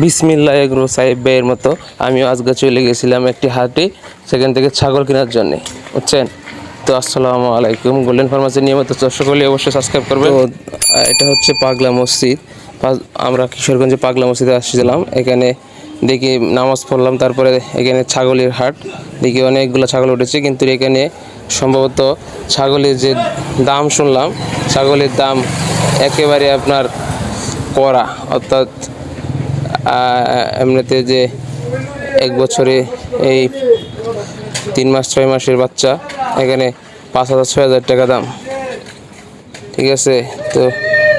বিসমিল্লাহ এগ্রো সাহেব ভাইয়ের মতো আমিও আজকে চলে গেছিলাম একটি হাটে, সেখান থেকে ছাগল কেনার জন্যে, বুঝছেন। তো আসসালামু আলাইকুম, গোল্ডেন ফার্মাসির নিয়মিত দর্শক হলে অবশ্যই সাবস্ক্রাইব করবে। তো এটা হচ্ছে পাগলা মসজিদ। আমরা কিশোরগঞ্জে পাগলা মসজিদে আসছিলাম, এখানে দেখি নামাজ পড়লাম, তারপরে এখানে ছাগলের হাট দেখি অনেকগুলো ছাগল উঠেছে, কিন্তু এখানে সম্ভবত ছাগলের যে দাম শুনলাম, ছাগলের দাম একেবারে আপনার কড়া, অর্থাৎ এমনিতে যে এক বছরে এই 3 মাস 6 মাসের বাচ্চা এখানে 5,000 6,000 টাকা দাম, ঠিক আছে। তো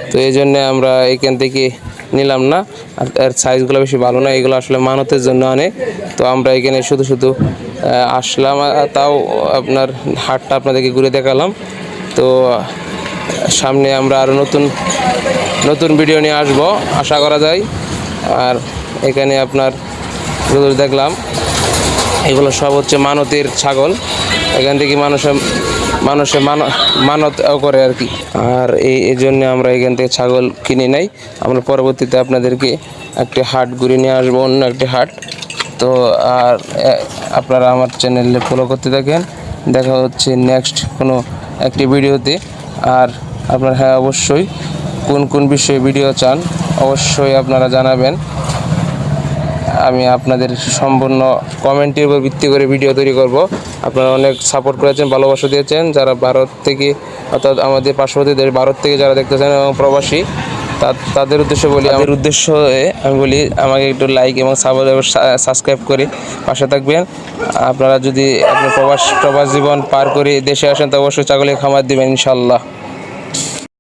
তো এই জন্যে আমরা এখান থেকে নিলাম না, আর এর সাইজগুলো বেশি ভালো না, এগুলো আসলে মানতের জন্য আনে। তো আমরা এখানে শুধু শুধু আসলাম, তাও আপনার হাটটা আপনাদেরকে ঘুরে দেখালাম। তো সামনে আমরা আরও নতুন নতুন ভিডিও নিয়ে আসবো আশা করা যায়। আর এখানে আপনার দেখলাম এগুলো সব হচ্ছে মানতের ছাগল, এখান থেকে মানুষে মানত করে আর কি। আর এই জন্যে আমরা এখান থেকে ছাগল কিনে নেই। আমরা পরবর্তীতে আপনাদেরকে একটি হাট ঘুরে নিয়ে আসবো, অন্য একটি হাট। তো আর আপনারা আমার চ্যানেলে ফলো করতে থাকেন, দেখা হচ্ছে নেক্সট কোনো একটি ভিডিওতে। আর আপনারা হ্যাঁ অবশ্যই কোন কোন বিষয়ে ভিডিও চান অবশ্যই আপনারা জানাবেন, আমি আপনাদের সম্পূর্ণ কমেন্টের উপর ভিত্তি করে ভিডিও তৈরি করব। আপনারা অনেক সাপোর্ট করেছেন, ভালোবাসা দিয়েছেন, যারা ভারত থেকে অর্থাৎ আমাদের পার্শ্ববর্তী দেশ ভারত থেকে যারা দেখতেছেন এবং প্রবাসী, তাদের উদ্দেশ্যে বলি, আমাদের উদ্দেশ্য আমি বলি আমাকে একটু লাইক এবং সাবস্ক্রাইব করে পাশে থাকবেন। আপনারা যদি আপনার প্রবাস জীবন পার করে দেশে আসেন তো অবশ্যই ছাগলের খামার দিবেন ইনশাল্লাহ।